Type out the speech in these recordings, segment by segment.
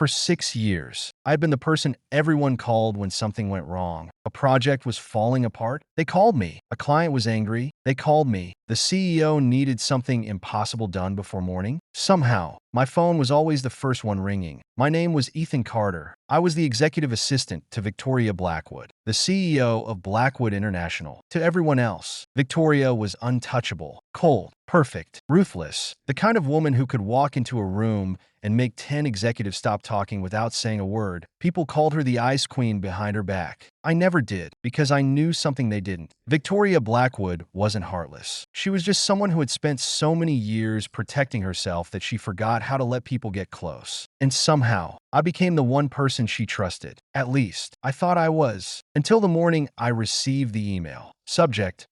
For 6 years, I'd been the person everyone called when something went wrong. A project was falling apart. They called me. A client was angry. They called me. The CEO needed something impossible done before morning. Somehow, my phone was always the first one ringing. My name was Ethan Carter. I was the executive assistant to Victoria Blackwood, the CEO of Blackwood International. To everyone else, Victoria was untouchable, cold, perfect, ruthless, the kind of woman who could walk into a room and make 10 executives stop talking without saying a word. People called her the ice queen behind her back. I never did, because I knew something they didn't. Victoria Blackwood wasn't heartless. She was just someone who had spent so many years protecting herself that she forgot how to let people get close. And somehow, I became the one person she trusted. At least, I thought I was. Until the morning I received the email. Subject: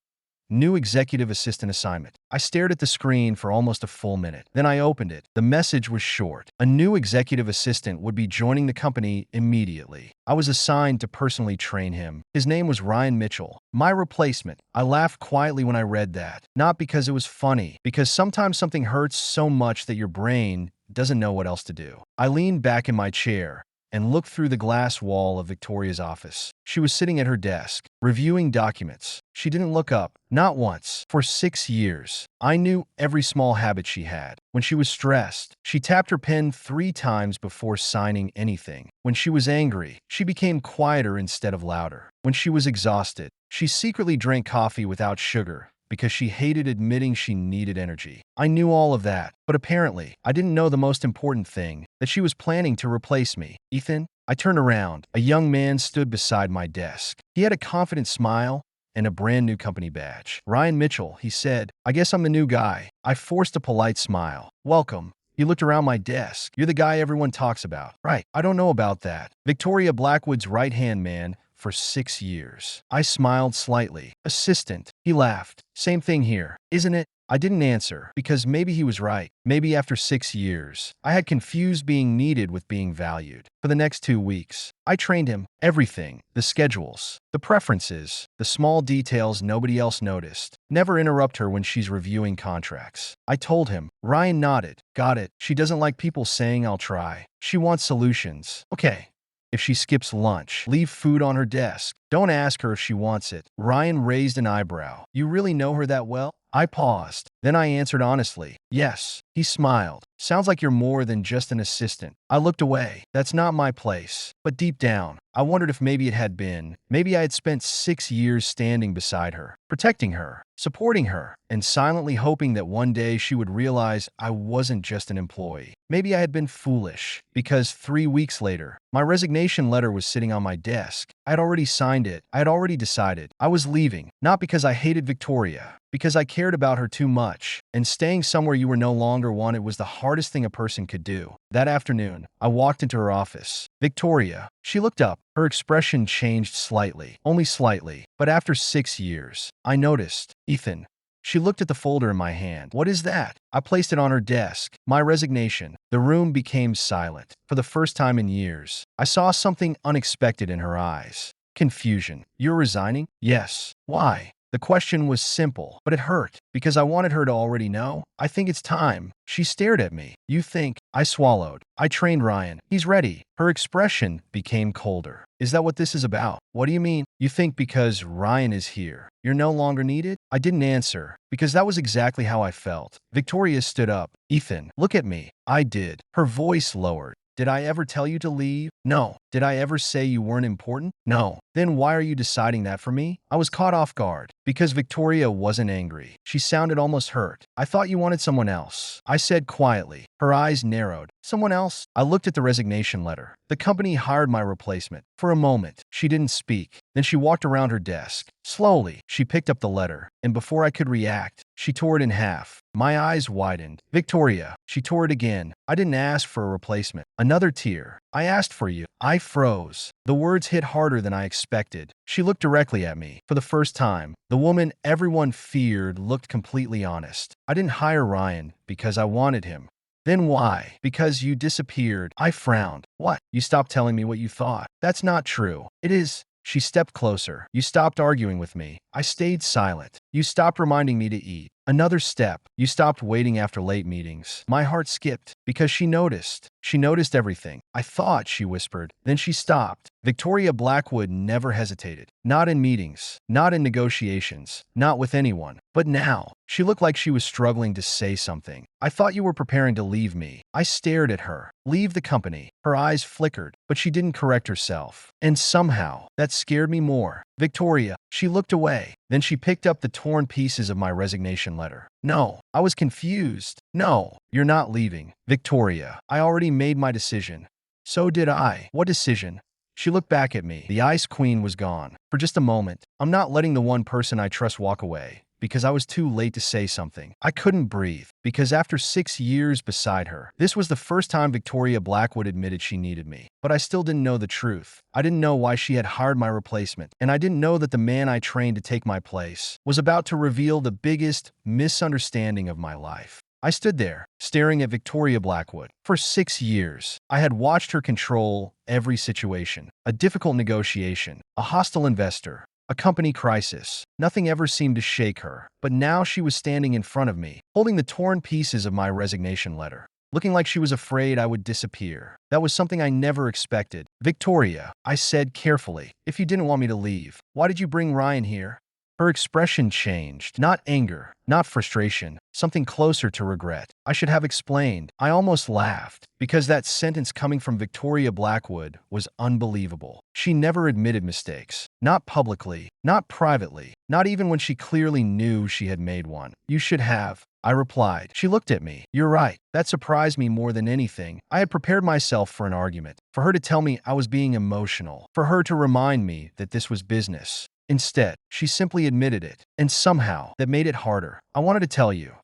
New executive assistant assignment. I stared at the screen for almost a full minute. Then I opened it. The message was short. A new executive assistant would be joining the company immediately. I was assigned to personally train him. His name was Ryan Mitchell, my replacement. I laughed quietly when I read that. Not because it was funny, because sometimes something hurts so much that your brain doesn't know what else to do. I leaned back in my chair and looked through the glass wall of Victoria's office. She was sitting at her desk, reviewing documents. She didn't look up, not once. For 6 years, I knew every small habit she had. When she was stressed, she tapped her pen 3 times before signing anything. When she was angry, she became quieter instead of louder. When she was exhausted, she secretly drank coffee without sugar because she hated admitting she needed energy. I knew all of that, but apparently, I didn't know the most important thing, that she was planning to replace me. Ethan? I turned around. A young man stood beside my desk. He had a confident smile and a brand new company badge. Ryan Mitchell, he said. I guess I'm the new guy. I forced a polite smile. Welcome. He looked around my desk. You're the guy everyone talks about. Right. I don't know about that. Victoria Blackwood's right-hand man for 6 years. I smiled slightly. Assistant. He laughed. Same thing here, isn't it? I didn't answer, because maybe he was right. Maybe after 6 years, I had confused being needed with being valued. For the next 2 weeks, I trained him. Everything. The schedules, the preferences, the small details nobody else noticed. Never interrupt her when she's reviewing contracts. I told him. Ryan nodded. Got it. She doesn't like people saying I'll try. She wants solutions. Okay. If she skips lunch, leave food on her desk. Don't ask her if she wants it. Ryan raised an eyebrow. You really know her that well? I paused. Then I answered honestly. Yes. He smiled. Sounds like you're more than just an assistant. I looked away. That's not my place. But deep down, I wondered if maybe it had been. Maybe I had spent 6 years standing beside her, protecting her, supporting her, and silently hoping that one day she would realize I wasn't just an employee. Maybe I had been foolish, because 3 weeks later, my resignation letter was sitting on my desk. I had already signed it. I had already decided. I was leaving, not because I hated Victoria, because I cared about her too much, and staying somewhere you were no longer wanted was the hardest thing a person could do. That afternoon, I walked into her office. Victoria. She looked up. Her expression changed slightly, only slightly, but after 6 years, I noticed. Ethan. She looked at the folder in my hand. What is that? I placed it on her desk. My resignation. The room became silent. For the first time in years, I saw something unexpected in her eyes. Confusion. You're resigning? Yes. Why? The question was simple, but it hurt, because I wanted her to already know. I think it's time. She stared at me. You think? I swallowed. I trained Ryan. He's ready. Her expression became colder. Is that what this is about? What do you mean? You think because Ryan is here, you're no longer needed? I didn't answer, because that was exactly how I felt. Victoria stood up. Ethan, look at me. I did. Her voice lowered. Did I ever tell you to leave? No. Did I ever say you weren't important? No. Then why are you deciding that for me? I was caught off guard. Because Victoria wasn't angry. She sounded almost hurt. I thought you wanted someone else. I said quietly. Her eyes narrowed. Someone else? I looked at the resignation letter. The company hired my replacement. For a moment, she didn't speak. Then she walked around her desk. Slowly, she picked up the letter, and before I could react, she tore it in half. My eyes widened. Victoria. She tore it again. I didn't ask for a replacement. Another tear. I asked for you. I froze. The words hit harder than I expected. She looked directly at me. For the first time, the woman everyone feared looked completely honest. I didn't hire Ryan because I wanted him. Then why? Because you disappeared. I frowned. What? You stopped telling me what you thought. That's not true. It is. She stepped closer. You stopped arguing with me. I stayed silent. You stopped reminding me to eat. Another step. You stopped waiting after late meetings. My heart skipped. because she noticed. She noticed everything. I thought, she whispered. Then she stopped. Victoria Blackwood never hesitated. Not in meetings, not in negotiations, not with anyone. But now, she looked like she was struggling to say something. I thought you were preparing to leave me. I stared at her. Leave the company. Her eyes flickered, but she didn't correct herself. And somehow, that scared me more. Victoria, she looked away. Then she picked up the torn pieces of my resignation letter. No, I was confused. No, you're not leaving. Victoria, I already made my decision. So did I. What decision? She looked back at me. The Ice Queen was gone. For just a moment, I'm not letting the one person I trust walk away. Because I was too late to say something. I couldn't breathe, because after 6 years beside her, this was the first time Victoria Blackwood admitted she needed me. But I still didn't know the truth. I didn't know why she had hired my replacement, and I didn't know that the man I trained to take my place was about to reveal the biggest misunderstanding of my life. I stood there, staring at Victoria Blackwood. For 6 years, I had watched her control every situation. A difficult negotiation, a hostile investor, a company crisis. Nothing ever seemed to shake her. But now she was standing in front of me, holding the torn pieces of my resignation letter, looking like she was afraid I would disappear. That was something I never expected. Victoria, I said carefully, if you didn't want me to leave, why did you bring Ryan here? Her expression changed. Not anger, not frustration, something closer to regret. I should have explained. I almost laughed, because that sentence coming from Victoria Blackwood was unbelievable. She never admitted mistakes. Not publicly, not privately, not even when she clearly knew she had made one. You should have, I replied. She looked at me. You're right. That surprised me more than anything. I had prepared myself for an argument, for her to tell me I was being emotional, for her to remind me that this was business. Instead, she simply admitted it, and somehow, that made it harder. I wanted to tell you,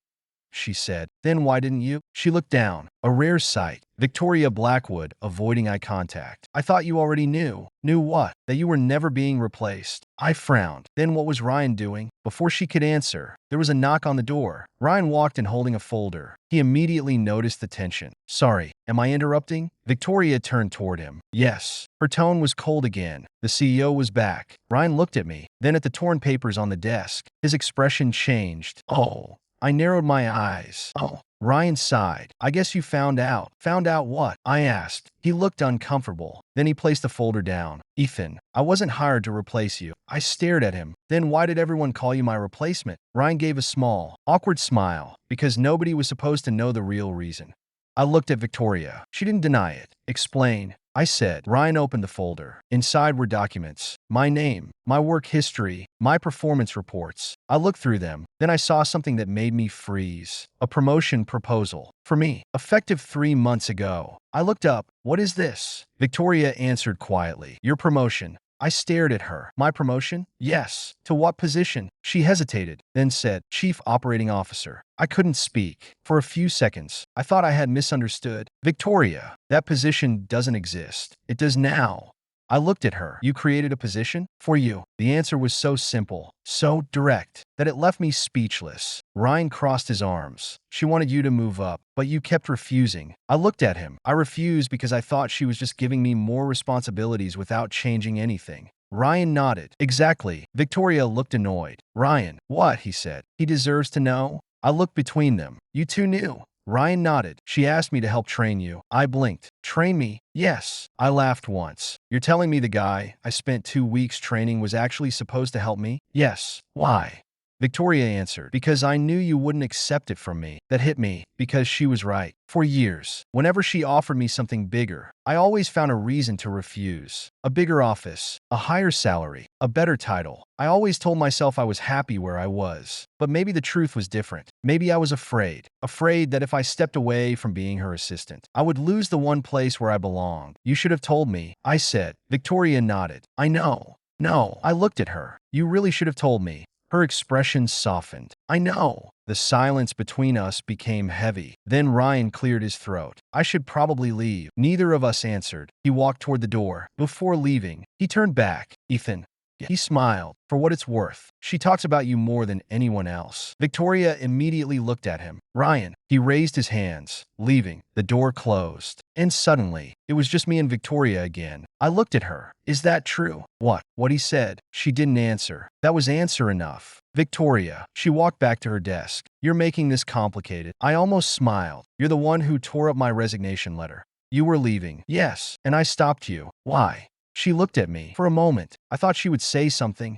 she said. Then why didn't you? She looked down. A rare sight. Victoria Blackwood avoiding eye contact. I thought you already knew. Knew what? That you were never being replaced. I frowned. Then what was Ryan doing? Before she could answer, there was a knock on the door. Ryan walked in holding a folder. He immediately noticed the tension. Sorry, am I interrupting? Victoria turned toward him. Yes. Her tone was cold again. The CEO was back. Ryan looked at me, then at the torn papers on the desk. His expression changed. Oh. I narrowed my eyes. Oh. Ryan sighed. I guess you found out. Found out what? I asked. He looked uncomfortable. Then he placed the folder down. Ethan, I wasn't hired to replace you. I stared at him. Then why did everyone call you my replacement? Ryan gave a small, awkward smile. Because nobody was supposed to know the real reason. I looked at Victoria. She didn't deny it. Explain, I said. Ryan opened the folder. Inside were documents. My name, my work history, my performance reports. I looked through them. Then I saw something that made me freeze. A promotion proposal. For me. Effective 3 months ago. I looked up. What is this? Victoria answered quietly. Your promotion. I stared at her. My promotion? Yes. To what position? She hesitated, then said, Chief Operating Officer. I couldn't speak. For a few seconds, I thought I had misunderstood. Victoria, that position doesn't exist. It does now. I looked at her. You created a position? For you. The answer was so simple, so direct, that it left me speechless. Ryan crossed his arms. She wanted you to move up, but you kept refusing. I looked at him. I refused because I thought she was just giving me more responsibilities without changing anything. Ryan nodded. Exactly. Victoria looked annoyed. Ryan, what? He said. He deserves to know. I looked between them. You two knew. Ryan nodded. She asked me to help train you. I blinked. Train me? Yes. I laughed once. You're telling me the guy I spent 2 weeks training was actually supposed to help me? Yes. Why? Victoria answered, because I knew you wouldn't accept it from me. That hit me, because she was right. For years, whenever she offered me something bigger, I always found a reason to refuse. A bigger office, a higher salary, a better title. I always told myself I was happy where I was. But maybe the truth was different. Maybe I was afraid. Afraid that if I stepped away from being her assistant, I would lose the one place where I belonged. You should have told me, I said. Victoria nodded. I know. No. I looked at her. You really should have told me. Her expression softened. I know. The silence between us became heavy. Then Ryan cleared his throat. I should probably leave. Neither of us answered. He walked toward the door. Before leaving, he turned back. Ethan, He smiled. For what it's worth, she talks about you more than anyone else. Victoria immediately looked at him. Ryan. He raised his hands, leaving. The door closed. And suddenly, it was just me and Victoria again. I looked at her. Is that true? What he said. She didn't answer. That was answer enough. Victoria. She walked back to her desk. You're making this complicated. I almost smiled. You're the one who tore up my resignation letter. You were leaving. Yes. And I stopped you. Why? She looked at me. For a moment, I thought she would say something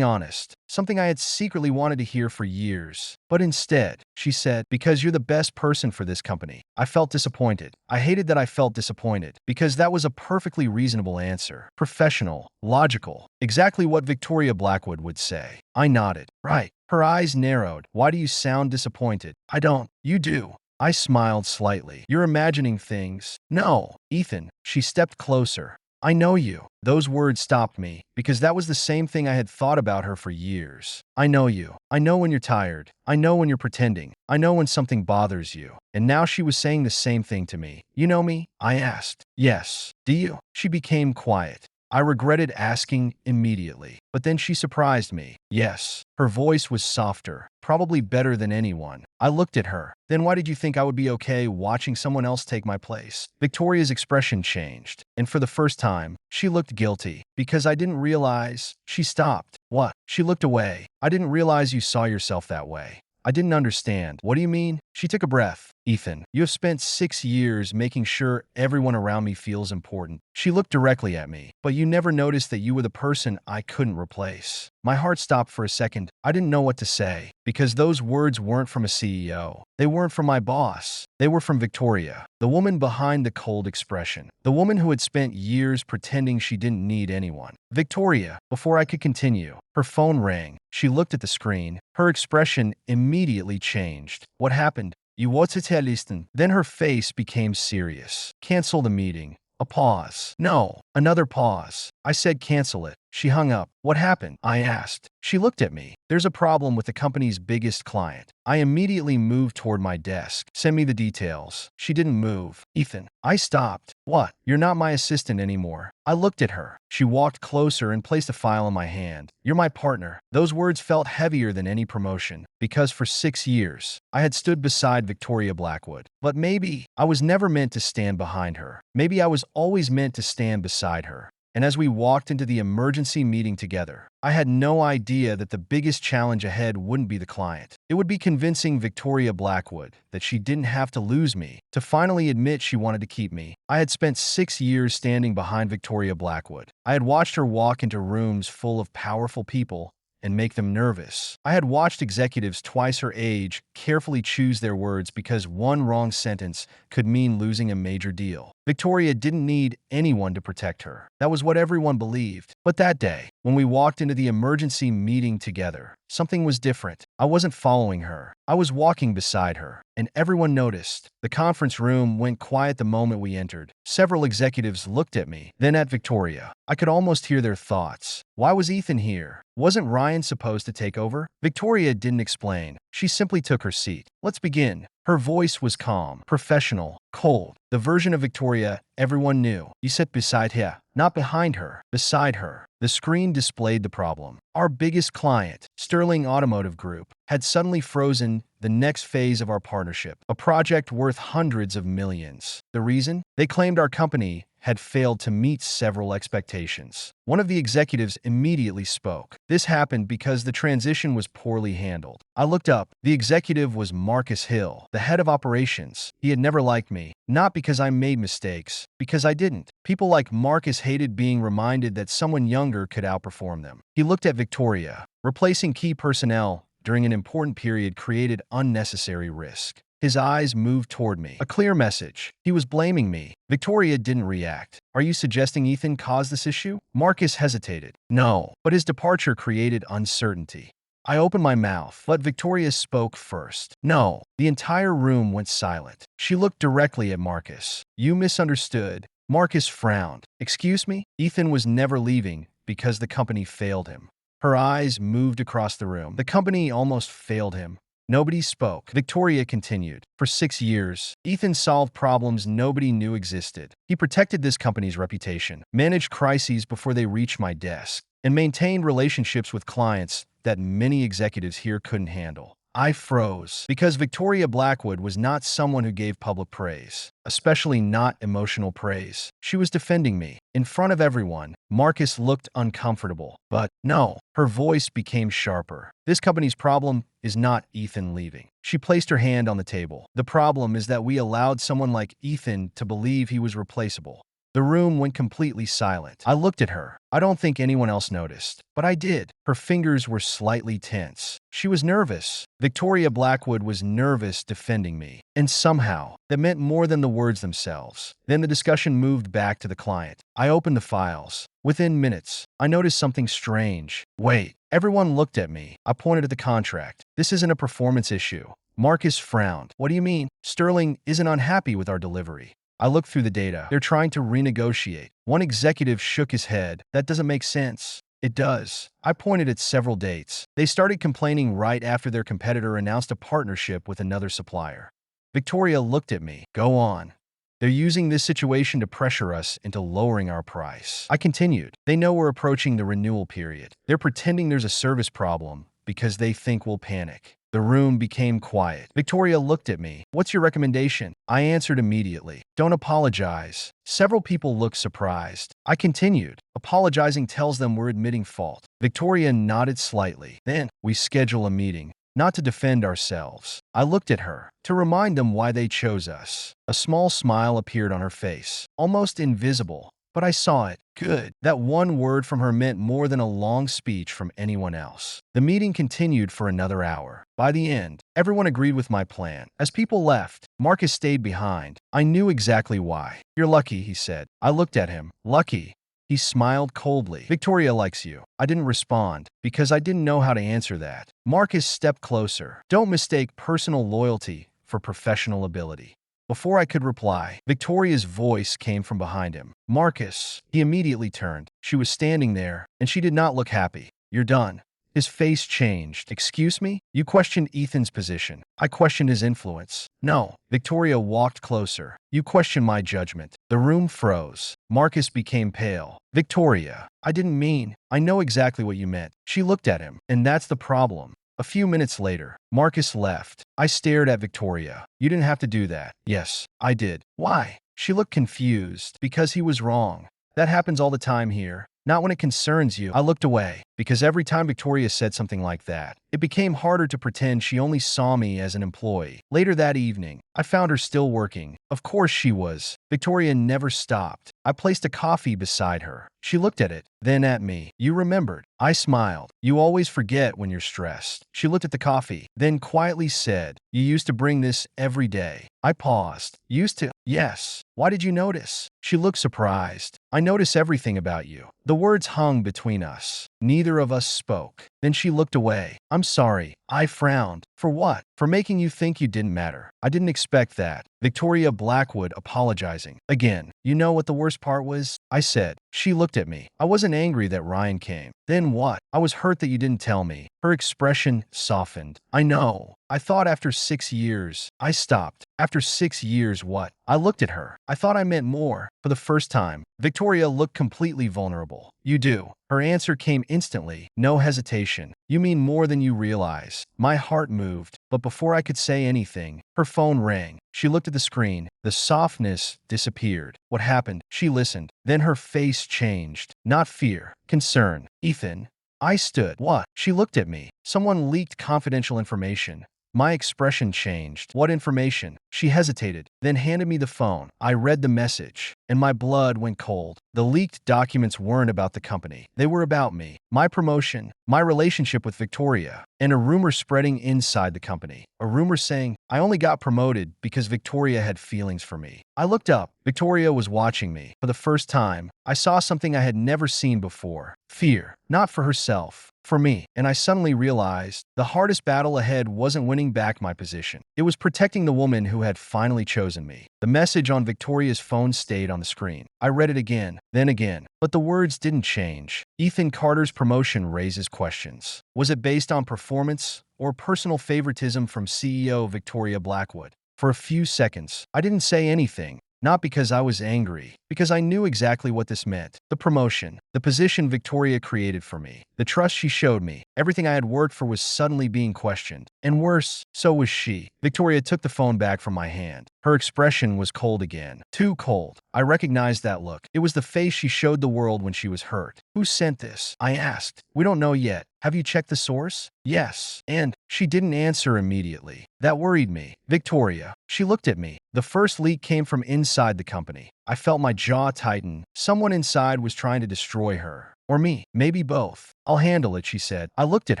honest, something I had secretly wanted to hear for years. But instead, she said, because you're the best person for this company. I felt disappointed. I hated that I felt disappointed, because that was a perfectly reasonable answer. Professional, logical, exactly what Victoria Blackwood would say. I nodded. Right. Her eyes narrowed. Why do you sound disappointed? I don't. You do. I smiled slightly. You're imagining things. No, Ethan. She stepped closer. I know you. Those words stopped me, because that was the same thing I had thought about her for years. I know you. I know when you're tired. I know when you're pretending. I know when something bothers you. And now she was saying the same thing to me. You know me? I asked. Yes. Do you? She became quiet. I regretted asking immediately, but then she surprised me. Yes. Her voice was softer, probably better than anyone. I looked at her. Then why did you think I would be okay watching someone else take my place? Victoria's expression changed, and for the first time, she looked guilty. Because I didn't realize. She stopped. What? She looked away. I didn't realize you saw yourself that way. I didn't understand. What do you mean? She took a breath. Ethan, you have spent 6 years making sure everyone around me feels important. She looked directly at me. But you never noticed that you were the person I couldn't replace. My heart stopped for a second. I didn't know what to say, because those words weren't from a CEO. They weren't from my boss. They were from Victoria, the woman behind the cold expression, the woman who had spent years pretending she didn't need anyone. Victoria. Before I could continue, her phone rang. She looked at the screen. Her expression immediately changed. What happened? You want to tell Easton? Then her face became serious. Cancel the meeting. A pause. No. Another pause. I said cancel it. She hung up. What happened? I asked. She looked at me. There's a problem with the company's biggest client. I immediately moved toward my desk. Send me the details. She didn't move. Ethan. I stopped. What? You're not my assistant anymore. I looked at her. She walked closer and placed a file in my hand. You're my partner. Those words felt heavier than any promotion, because for 6 years, I had stood beside Victoria Blackwood. But maybe I was never meant to stand behind her. Maybe I was always meant to stand beside her. And as we walked into the emergency meeting together, I had no idea that the biggest challenge ahead wouldn't be the client. It would be convincing Victoria Blackwood that she didn't have to lose me to finally admit she wanted to keep me. I had spent 6 years standing behind Victoria Blackwood. I had watched her walk into rooms full of powerful people and make them nervous. I had watched executives twice her age carefully choose their words because one wrong sentence could mean losing a major deal. Victoria didn't need anyone to protect her. That was what everyone believed. But that day, when we walked into the emergency meeting together, something was different. I wasn't following her. I was walking beside her, and everyone noticed. The conference room went quiet the moment we entered. Several executives looked at me, then at Victoria. I could almost hear their thoughts. Why was Ethan here? Wasn't Ryan supposed to take over? Victoria didn't explain. She simply took her seat. Let's begin. Her voice was calm, professional, cold. The version of Victoria everyone knew. You sat beside her, not behind her, beside her. The screen displayed the problem. Our biggest client, Sterling Automotive Group, had suddenly frozen the next phase of our partnership, a project worth hundreds of millions. The reason? They claimed our company had failed to meet several expectations. One of the executives immediately spoke. This happened because the transition was poorly handled. I looked up. The executive was Marcus Hill, the head of operations. He had never liked me, not because I made mistakes, because I didn't. People like Marcus hated being reminded that someone younger could outperform them. He looked at Victoria. Replacing key personnel during an important period created unnecessary risk. His eyes moved toward me. A clear message. He was blaming me. Victoria didn't react. Are you suggesting Ethan caused this issue? Marcus hesitated. No, but his departure created uncertainty. I opened my mouth, but Victoria spoke first. No. The entire room went silent. She looked directly at Marcus. You misunderstood. Marcus frowned. Excuse me? Ethan was never leaving because the company failed him. Her eyes moved across the room. The company almost failed him. Nobody spoke. Victoria continued. For 6 years, Ethan solved problems nobody knew existed. He protected this company's reputation, managed crises before they reached my desk, and maintained relationships with clients that many executives here couldn't handle. I froze because Victoria Blackwood was not someone who gave public praise, especially not emotional praise. She was defending me. In front of everyone, Marcus looked uncomfortable. But no, her voice became sharper. This company's problem is not Ethan leaving. She placed her hand on the table. The problem is that we allowed someone like Ethan to believe he was replaceable. The room went completely silent. I looked at her. I don't think anyone else noticed, but I did. Her fingers were slightly tense. She was nervous. Victoria Blackwood was nervous defending me. And somehow, that meant more than the words themselves. Then the discussion moved back to the client. I opened the files. Within minutes, I noticed something strange. Wait. Everyone looked at me. I pointed at the contract. This isn't a performance issue. Marcus frowned. What do you mean? Sterling isn't unhappy with our delivery. I looked through the data. They're trying to renegotiate. One executive shook his head. That doesn't make sense. It does. I pointed at several dates. They started complaining right after their competitor announced a partnership with another supplier. Victoria looked at me. Go on. They're using this situation to pressure us into lowering our price. I continued. They know we're approaching the renewal period. They're pretending there's a service problem because they think we'll panic. The room became quiet. Victoria looked at me. What's your recommendation? I answered immediately. Don't apologize. Several people looked surprised. I continued. Apologizing tells them we're admitting fault. Victoria nodded slightly. Then, we schedule a meeting. Not to defend ourselves. I looked at her. To remind them why they chose us. A small smile appeared on her face. Almost invisible. But I saw it. Good. That one word from her meant more than a long speech from anyone else. The meeting continued for another hour. By the end, everyone agreed with my plan. As people left, Marcus stayed behind. I knew exactly why. You're lucky, he said. I looked at him. Lucky? He smiled coldly. Victoria likes you. I didn't respond because I didn't know how to answer that. Marcus stepped closer. Don't mistake personal loyalty for professional ability. Before I could reply, Victoria's voice came from behind him. Marcus. He immediately turned. She was standing there, and she did not look happy. You're done. His face changed. Excuse me? You questioned Ethan's position. I questioned his influence. No. Victoria walked closer. You questioned my judgment. The room froze. Marcus became pale. Victoria. I didn't mean. I know exactly what you meant. She looked at him, and that's the problem. A few minutes later, Marcus left. I stared at Victoria. You didn't have to do that. Yes, I did. Why? She looked confused. Because he was wrong. That happens all the time here. Not when it concerns you. I looked away, because every time Victoria said something like that, it became harder to pretend she only saw me as an employee. Later that evening, I found her still working. Of course she was. Victoria never stopped. I placed a coffee beside her. She looked at it, then at me. You remembered. I smiled. You always forget when you're stressed. She looked at the coffee, then quietly said, You used to bring this every day. I paused. Used to? Yes. Why did you notice? She looked surprised. I notice everything about you. The words hung between us. Neither of us spoke. Then she looked away. I'm sorry. I frowned. For what? For making you think you didn't matter. I didn't expect that. Victoria Blackwood apologizing. Again. You know what the worst part was? I said. She looked at me. I wasn't angry that Ryan came. Then what? I was hurt that you didn't tell me. Her expression softened. I know. I thought after 6 years. I stopped. After 6 years what? I looked at her. I thought I meant more. For the first time, Victoria looked completely vulnerable. You do. Her answer came instantly. No hesitation. You mean more than you realize. My heart moved. But before I could say anything, her phone rang. She looked at the screen. The softness disappeared. What happened? She listened. Then her face changed. Not fear. Concern. Ethan. I stood. What? She looked at me. Someone leaked confidential information. My expression changed. What information? She hesitated, then handed me the phone. I read the message, and my blood went cold. The leaked documents weren't about the company. They were about me, my promotion, my relationship with Victoria, and a rumor spreading inside the company. A rumor saying I only got promoted because Victoria had feelings for me. I looked up. Victoria was watching me. For the first time, I saw something I had never seen before. Fear. Not for herself. For me. And I suddenly realized the hardest battle ahead wasn't winning back my position. It was protecting the woman who had finally chosen me. The message on Victoria's phone stayed on the screen. I read it again, then again. But the words didn't change. Ethan Carter's promotion raises questions. Was it based on performance or personal favoritism from CEO Victoria Blackwood. For a few seconds, I didn't say anything. Not because I was angry, because I knew exactly what this meant. The promotion, the position Victoria created for me, the trust she showed me, everything I had worked for was suddenly being questioned. And worse, so was she. Victoria took the phone back from my hand. Her expression was cold again. Too cold. I recognized that look. It was the face she showed the world when she was hurt. Who sent this? I asked. We don't know yet. Have you checked the source? Yes. And she didn't answer immediately. That worried me. Victoria. She looked at me. The first leak came from inside the company. I felt my jaw tighten. Someone inside was trying to destroy her. Or me. Maybe both. I'll handle it, she said. I looked at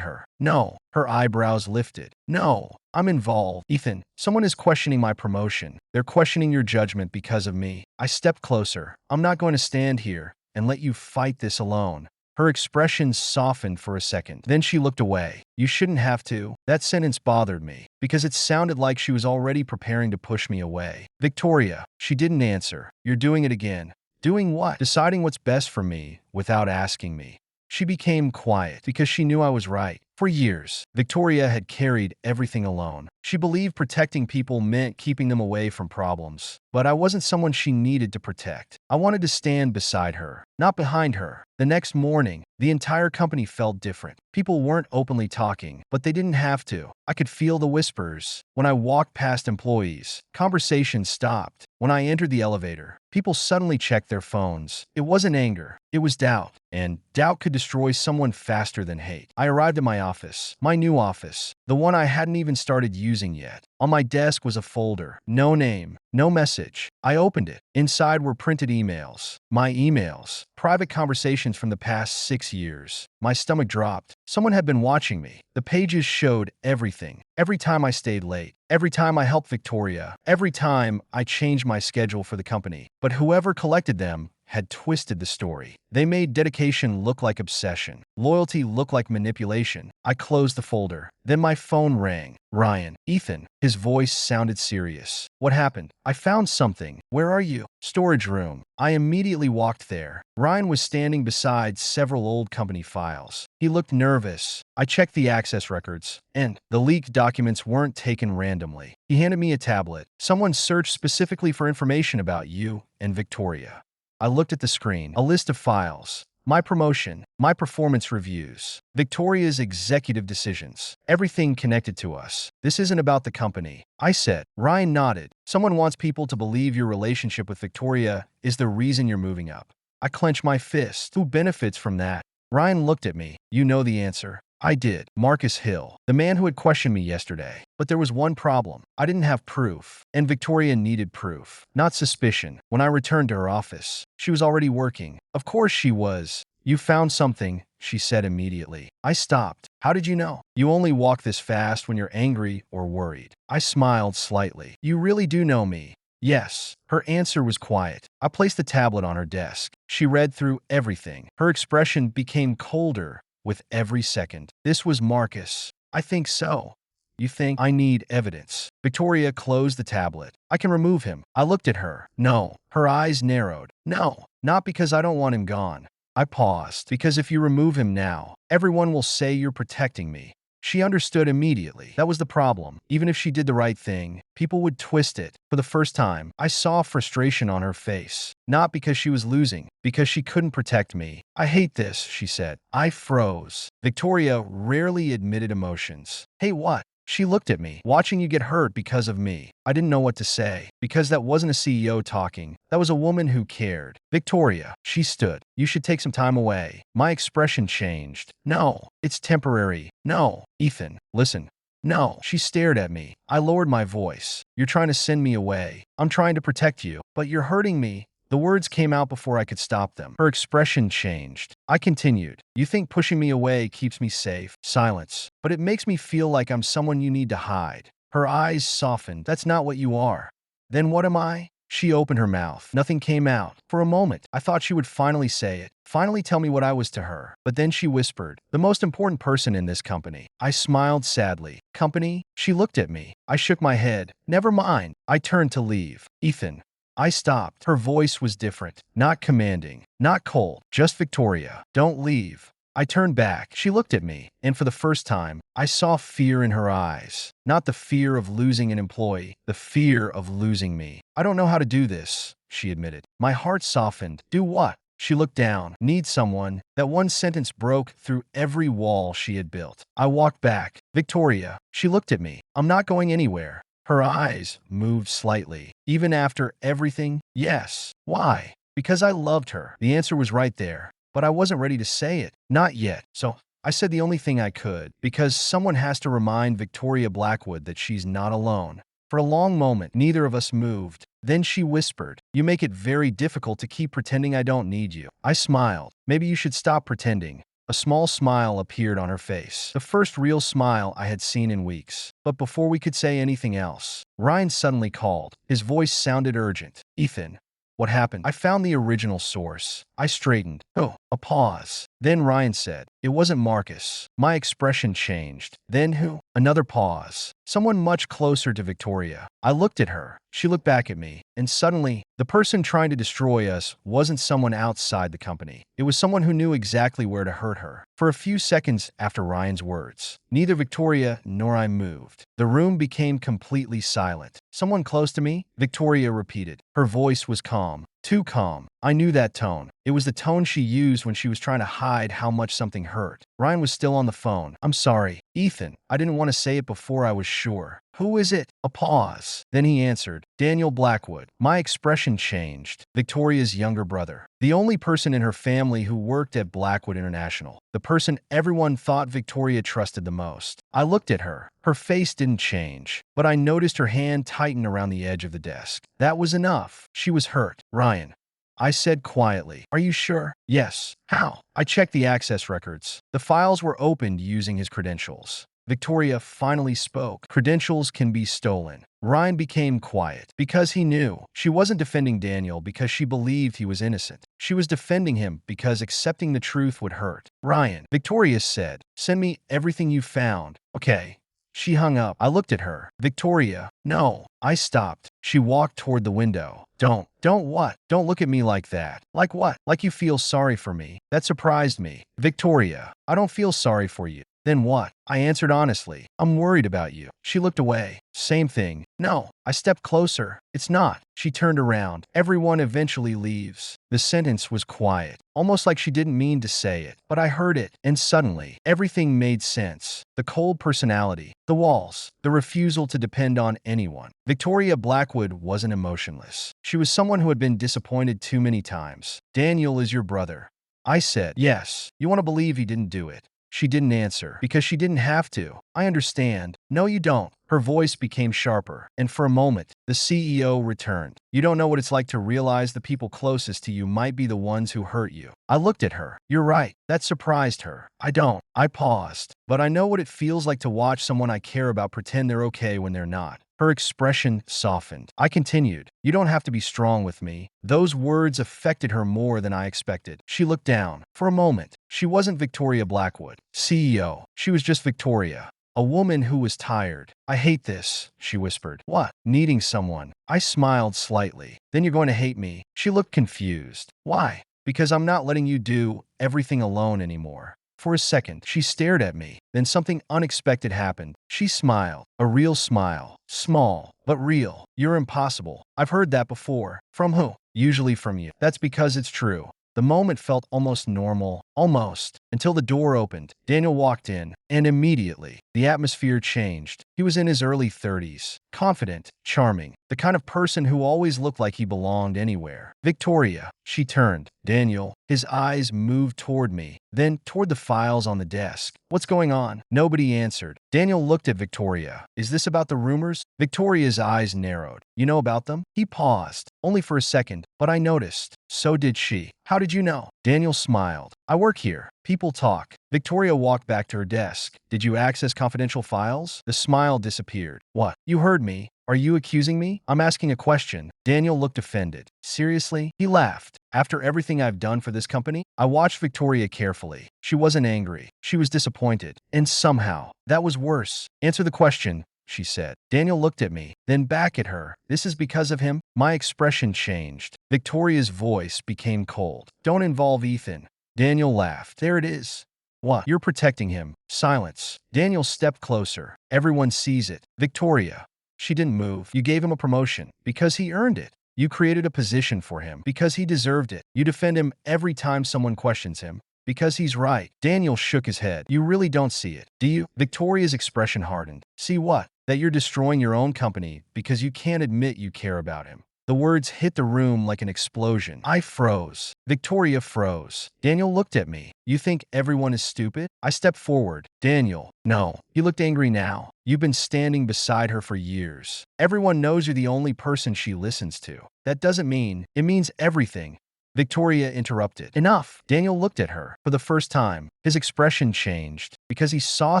her. No. Her eyebrows lifted. No. I'm involved. Ethan, someone is questioning my promotion. They're questioning your judgment because of me. I stepped closer. I'm not going to stand here and let you fight this alone. Her expression softened for a second. Then she looked away. You shouldn't have to. That sentence bothered me, because it sounded like she was already preparing to push me away. Victoria. She didn't answer. You're doing it again. Doing what? Deciding what's best for me without asking me. She became quiet because she knew I was right. For years, Victoria had carried everything alone. She believed protecting people meant keeping them away from problems. But I wasn't someone she needed to protect. I wanted to stand beside her, not behind her. The next morning, the entire company felt different. People weren't openly talking, but they didn't have to. I could feel the whispers. When I walked past employees, conversations stopped. When I entered the elevator, people suddenly checked their phones. It wasn't anger. It was doubt. And doubt could destroy someone faster than hate. I arrived at my office, my new office, the one I hadn't even started using yet. On my desk was a folder. No name, no message. I opened it. Inside were printed emails. My emails. Private conversations from the past 6 years. My stomach dropped. Someone had been watching me. The pages showed everything. Every time I stayed late. Every time I helped Victoria. Every time I changed my schedule for the company. But whoever collected them had twisted the story. They made dedication look like obsession. Loyalty look like manipulation. I closed the folder. Then my phone rang. Ryan. Ethan. His voice sounded serious. What happened? I found something. Where are you? Storage room. I immediately walked there. Ryan was standing beside several old company files. He looked nervous. I checked the access records, and the leaked documents weren't taken randomly. He handed me a tablet. Someone searched specifically for information about you and Victoria. I looked at the screen. A list of files. My promotion. My performance reviews. Victoria's executive decisions. Everything connected to us. This isn't about the company. I said. Ryan nodded. Someone wants people to believe your relationship with Victoria is the reason you're moving up. I clenched my fist. Who benefits from that? Ryan looked at me. You know the answer. I did. Marcus Hill, the man who had questioned me yesterday. But there was one problem. I didn't have proof. And Victoria needed proof, not suspicion. When I returned to her office, she was already working. Of course she was. You found something, she said immediately. I stopped. How did you know? You only walk this fast when you're angry or worried. I smiled slightly. You really do know me. Yes. Her answer was quiet. I placed the tablet on her desk. She read through everything. Her expression became colder with every second. This was Marcus. I think so. You think I need evidence? Victoria closed the tablet. I can remove him. I looked at her. No. Her eyes narrowed. No. Not because I don't want him gone. I paused. Because if you remove him now, everyone will say you're protecting me. She understood immediately. That was the problem. Even if she did the right thing, people would twist it. For the first time, I saw frustration on her face. Not because she was losing, because she couldn't protect me. I hate this, she said. I froze. Victoria rarely admitted emotions. Hey, what? She looked at me, watching you get hurt because of me. I didn't know what to say, because that wasn't a CEO talking. That was a woman who cared. Victoria, she stood. You should take some time away. My expression changed. No, it's temporary. No, Ethan, listen. No, she stared at me. I lowered my voice. You're trying to send me away. I'm trying to protect you, but you're hurting me. The words came out before I could stop them. Her expression changed. I continued. You think pushing me away keeps me safe? Silence. But it makes me feel like I'm someone you need to hide. Her eyes softened. That's not what you are. Then what am I? She opened her mouth. Nothing came out. For a moment, I thought she would finally say it. Finally tell me what I was to her. But then she whispered, the most important person in this company. I smiled sadly. Company? She looked at me. I shook my head. Never mind. I turned to leave. Ethan. I stopped. Her voice was different. Not commanding. Not cold. Just Victoria. Don't leave. I turned back. She looked at me, and for the first time, I saw fear in her eyes. Not the fear of losing an employee, the fear of losing me. I don't know how to do this, she admitted. My heart softened. Do what? She looked down. Need someone. That one sentence broke through every wall she had built. I walked back. Victoria. She looked at me. I'm not going anywhere. Her eyes moved slightly. Even after everything? Yes. Why? Because I loved her. The answer was right there. But I wasn't ready to say it. Not yet. So I said the only thing I could. Because someone has to remind Victoria Blackwood that she's not alone. For a long moment, neither of us moved. Then she whispered, "You make it very difficult to keep pretending I don't need you." I smiled. Maybe you should stop pretending. A small smile appeared on her face, the first real smile I had seen in weeks. But before we could say anything else, Ryan suddenly called. His voice sounded urgent. "Ethan, what happened?" I found the original source. I straightened. Oh, a pause. Then Ryan said, "It wasn't Marcus." My expression changed. "Then who?" Another pause. "Someone much closer to Victoria." I looked at her. She looked back at me. And suddenly, the person trying to destroy us wasn't someone outside the company. It was someone who knew exactly where to hurt her. For a few seconds after Ryan's words, neither Victoria nor I moved. The room became completely silent. "Someone close to me?" Victoria repeated. Her voice was calm. Too calm. I knew that tone. It was the tone she used when she was trying to hide how much something hurt. Ryan was still on the phone. "I'm sorry, Ethan. I didn't want to say it before I was sure." "Who is it?" A pause. Then he answered, "Daniel Blackwood." My expression changed. Victoria's younger brother. The only person in her family who worked at Blackwood International. The person everyone thought Victoria trusted the most. I looked at her. Her face didn't change, but I noticed her hand tighten around the edge of the desk. That was enough. She was hurt. "Ryan," I said quietly. "Are you sure?" "Yes." "How?" I checked the access records. The files were opened using his credentials. Victoria finally spoke. "Credentials can be stolen." Ryan became quiet because he knew. She wasn't defending Daniel because she believed he was innocent. She was defending him because accepting the truth would hurt. "Ryan," Victoria said, "send me everything you found." "Okay." She hung up. I looked at her. "Victoria." "No." I stopped. She walked toward the window. Don't what? Don't look at me like that." "Like what?" "Like you feel sorry for me." That surprised me. "Victoria, I don't feel sorry for you." "Then what?" I answered honestly. "I'm worried about you." She looked away. "Same thing." "No." I stepped closer. "It's not." She turned around. "Everyone eventually leaves." The sentence was quiet, almost like she didn't mean to say it, but I heard it, and suddenly, everything made sense. The cold personality, the walls, the refusal to depend on anyone. Victoria Blackwood wasn't emotionless. She was someone who had been disappointed too many times. "Daniel is your brother." I said, "Yes." "You want to believe he didn't do it?" She didn't answer, because she didn't have to. "I understand." "No, you don't." Her voice became sharper, and for a moment, the CEO returned. "You don't know what it's like to realize the people closest to you might be the ones who hurt you." I looked at her. "You're right." That surprised her. "I don't." I paused. "But I know what it feels like to watch someone I care about pretend they're okay when they're not." Her expression softened. I continued, "You don't have to be strong with me." Those words affected her more than I expected. She looked down. For a moment, she wasn't Victoria Blackwood, CEO. She was just Victoria. A woman who was tired. "I hate this," she whispered. "What?" "Needing someone." I smiled slightly. "Then you're going to hate me." She looked confused. "Why?" "Because I'm not letting you do everything alone anymore." For a second, she stared at me. Then something unexpected happened. She smiled. A real smile. Small, but real. "You're impossible." I've heard that before. "From who?" "Usually from you." "That's because it's true." The moment felt almost normal. Almost. Until the door opened. Daniel walked in, and immediately, the atmosphere changed. He was in his early 30s. Confident. Charming. The kind of person who always looked like he belonged anywhere. "Victoria." She turned. "Daniel." His eyes moved toward me, then toward the files on the desk. "What's going on?" Nobody answered. Daniel looked at Victoria. "Is this about the rumors?" Victoria's eyes narrowed. "You know about them?" He paused. Only for a second, but I noticed. So did she. "How did you know?" Daniel smiled. "I work here. People talk." Victoria walked back to her desk. "Did you access confidential files?" The smile disappeared. "What? You heard me. Are you accusing me?" "I'm asking a question." Daniel looked offended. "Seriously?" He laughed. "After everything I've done for this company?" I watched Victoria carefully. She wasn't angry. She was disappointed. And somehow, that was worse. "Answer the question," she said. Daniel looked at me, then back at her. "This is because of him?" My expression changed. Victoria's voice became cold. "Don't involve Ethan." Daniel laughed. "There it is." What? You're protecting him. Silence. Daniel stepped closer. Everyone sees it. Victoria. She didn't move. You gave him a promotion because he earned it. You created a position for him because he deserved it. You defend him every time someone questions him because he's right. Daniel shook his head. You really don't see it, do you? Victoria's expression hardened. See what? That you're destroying your own company because you can't admit you care about him. The words hit the room like an explosion. I froze. Victoria froze. Daniel looked at me. You think everyone is stupid? I stepped forward. Daniel. No. He looked angry now. You've been standing beside her for years. Everyone knows you're the only person she listens to. That doesn't mean. It means everything. Victoria interrupted. Enough. Daniel looked at her. For the first time, his expression changed because he saw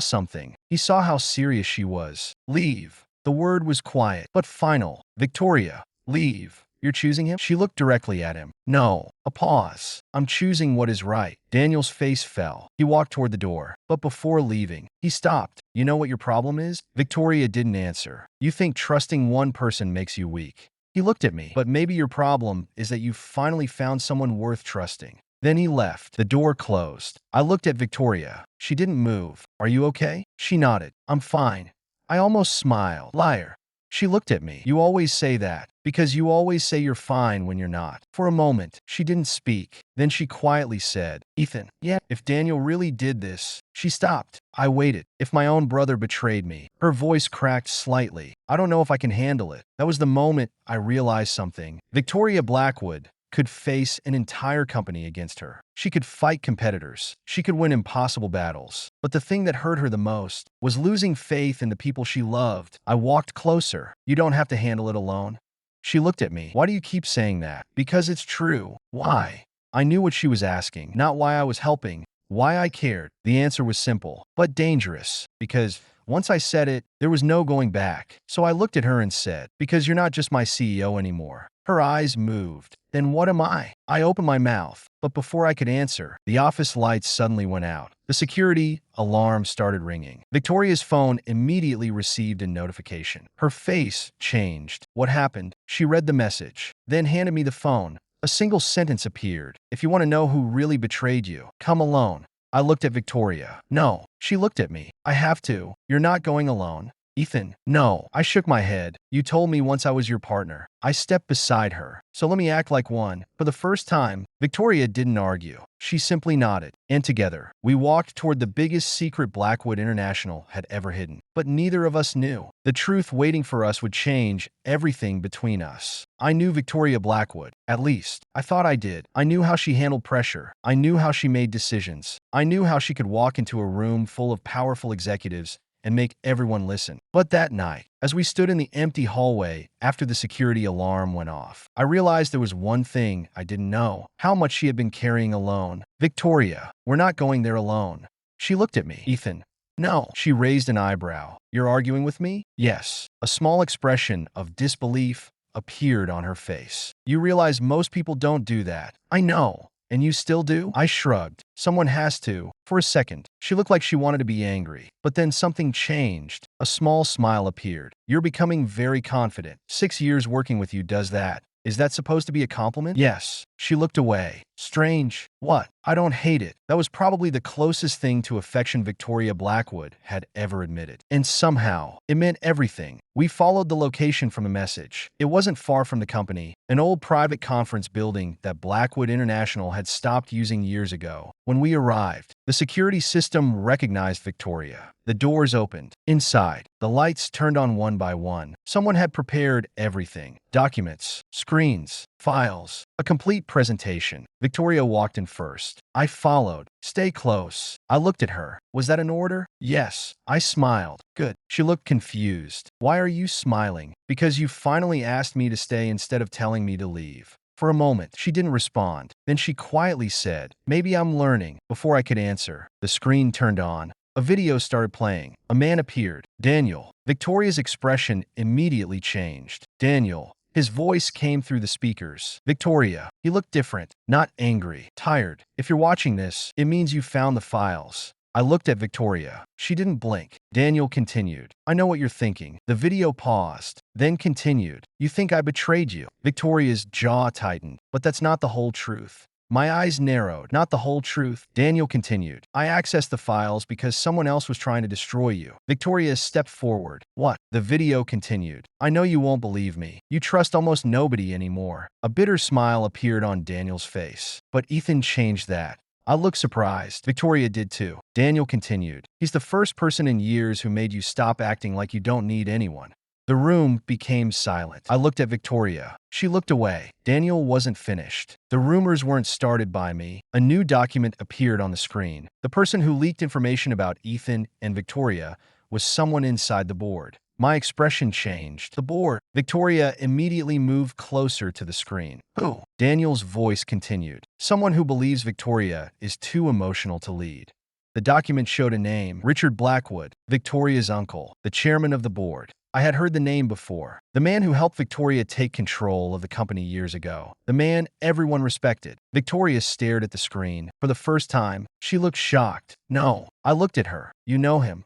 something. He saw how serious she was. Leave. The word was quiet, but final. Victoria. Leave. You're choosing him? She looked directly at him. No. A pause. I'm choosing what is right. Daniel's face fell. He walked toward the door. But before leaving, he stopped. You know what your problem is? Victoria didn't answer. You think trusting one person makes you weak. He looked at me. But maybe your problem is that you finally found someone worth trusting. Then he left. The door closed. I looked at Victoria. She didn't move. Are you okay? She nodded. I'm fine. I almost smiled. Liar. She looked at me. You always say that, because you always say you're fine when you're not. For a moment, she didn't speak. Then she quietly said, Ethan, yeah, if Daniel really did this. She stopped. I waited. If my own brother betrayed me. Her voice cracked slightly. I don't know if I can handle it. That was the moment I realized something. Victoria Blackwood could face an entire company against her. She could fight competitors. She could win impossible battles. But the thing that hurt her the most was losing faith in the people she loved. I walked closer. You don't have to handle it alone. She looked at me. Why do you keep saying that? Because it's true. Why? I knew what she was asking, not why I was helping, why I cared. The answer was simple, but dangerous. Because once I said it, there was no going back. So I looked at her and said, because you're not just my CEO anymore. Her eyes moved. Then what am I? I opened my mouth, but before I could answer, the office lights suddenly went out. The security alarm started ringing. Victoria's phone immediately received a notification. Her face changed. What happened? She read the message, then handed me the phone. A single sentence appeared. If you want to know who really betrayed you, come alone. I looked at Victoria. No. She looked at me. I have to. You're not going alone. Ethan. No. I shook my head. You told me once I was your partner. I stepped beside her. So let me act like one. For the first time, Victoria didn't argue. She simply nodded. And together, we walked toward the biggest secret Blackwood International had ever hidden. But neither of us knew. The truth waiting for us would change everything between us. I knew Victoria Blackwood. At least, I thought I did. I knew how she handled pressure. I knew how she made decisions. I knew how she could walk into a room full of powerful executives and make everyone listen. But that night, as we stood in the empty hallway after the security alarm went off, I realized there was one thing I didn't know: how much she had been carrying alone. Victoria, we're not going there alone. She looked at me. Ethan. No. She raised an eyebrow. You're arguing with me? Yes. A small expression of disbelief appeared on her face. You realize most people don't do that. I know. And you still do? I shrugged. Someone has to. For a second, she looked like she wanted to be angry. But then something changed. A small smile appeared. You're becoming very confident. 6 years working with you does that. Is that supposed to be a compliment? Yes. She looked away. Strange. What? I don't hate it. That was probably the closest thing to affection Victoria Blackwood had ever admitted. And somehow, it meant everything. We followed the location from a message. It wasn't far from the company, an old private conference building that Blackwood International had stopped using years ago. When we arrived, the security system recognized Victoria. The doors opened. Inside, the lights turned on one by one. Someone had prepared everything: documents, screens, files, a complete presentation. Victoria walked in first. I followed. Stay close. I looked at her. Was that an order? Yes. I smiled. Good. She looked confused. Why are you smiling? Because you finally asked me to stay instead of telling me to leave. For a moment, she didn't respond. Then she quietly said, maybe I'm learning. Before I could answer, the screen turned on. A video started playing. A man appeared. Daniel. Victoria's expression immediately changed. Daniel. His voice came through the speakers. Victoria. He looked different, not angry, tired. If you're watching this, it means you found the files. I looked at Victoria. She didn't blink. Daniel continued. I know what you're thinking. The video paused, then continued. You think I betrayed you. Victoria's jaw tightened. But that's not the whole truth. My eyes narrowed. Not the whole truth. Daniel continued. I accessed the files because someone else was trying to destroy you. Victoria stepped forward. What? The video continued. I know you won't believe me. You trust almost nobody anymore. A bitter smile appeared on Daniel's face. But Ethan changed that. I looked surprised. Victoria did too. Daniel continued. He's the first person in years who made you stop acting like you don't need anyone. The room became silent. I looked at Victoria. She looked away. Daniel wasn't finished. The rumors weren't started by me. A new document appeared on the screen. The person who leaked information about Ethan and Victoria was someone inside the board. My expression changed. The board. Victoria immediately moved closer to the screen. Who? Daniel's voice continued. Someone who believes Victoria is too emotional to lead. The document showed a name, Richard Blackwood, Victoria's uncle, the chairman of the board. I had heard the name before. The man who helped Victoria take control of the company years ago. The man everyone respected. Victoria stared at the screen. For the first time, she looked shocked. No. I looked at her. You know him.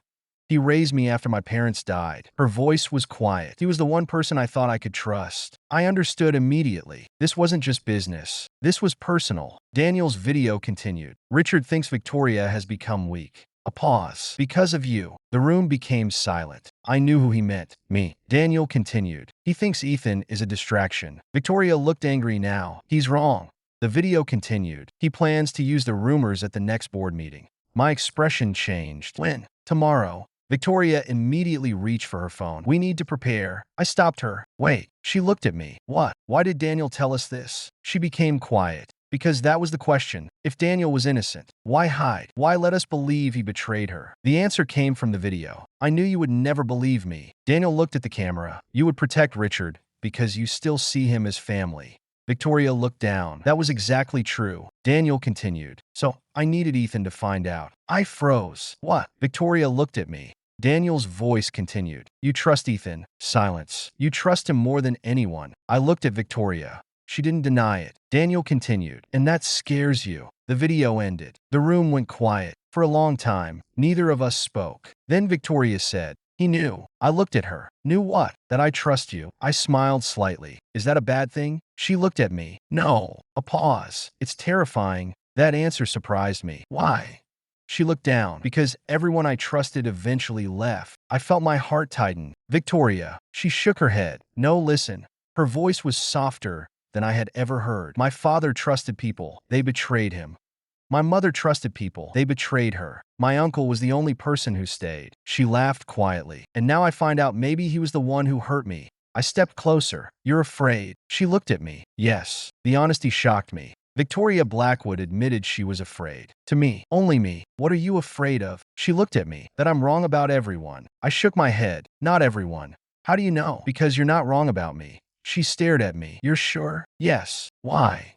He raised me after my parents died. Her voice was quiet. He was the one person I thought I could trust. I understood immediately. This wasn't just business. This was personal. Daniel's video continued. Richard thinks Victoria has become weak. A pause. Because of you. The room became silent. I knew who he meant. Me. Daniel continued. He thinks Ethan is a distraction. Victoria looked angry now. He's wrong. The video continued. He plans to use the rumors at the next board meeting. My expression changed. When? Tomorrow. Victoria immediately reached for her phone. We need to prepare. I stopped her. Wait. She looked at me. What? Why did Daniel tell us this? She became quiet. Because that was the question. If Daniel was innocent, why hide? Why let us believe he betrayed her? The answer came from the video. I knew you would never believe me. Daniel looked at the camera. You would protect Richard because you still see him as family. Victoria looked down. That was exactly true. Daniel continued. So, I needed Ethan to find out. I froze. What? Victoria looked at me. Daniel's voice continued. You trust Ethan. Silence. You trust him more than anyone. I looked at Victoria. She didn't deny it. Daniel continued. And that scares you. The video ended. The room went quiet. For a long time, neither of us spoke. Then Victoria said, he knew. I looked at her. Knew what? That I trust you. I smiled slightly. Is that a bad thing? She looked at me. No. A pause. It's terrifying. That answer surprised me. Why? She looked down. Because everyone I trusted eventually left. I felt my heart tighten. Victoria. She shook her head. No, listen. Her voice was softer than I had ever heard. My father trusted people. They betrayed him. My mother trusted people. They betrayed her. My uncle was the only person who stayed. She laughed quietly. And now I find out maybe he was the one who hurt me. I stepped closer. You're afraid. She looked at me. Yes. The honesty shocked me. Victoria Blackwood admitted she was afraid. To me. Only me. What are you afraid of? She looked at me. That I'm wrong about everyone. I shook my head. Not everyone. How do you know? Because you're not wrong about me. She stared at me. You're sure? Yes. Why?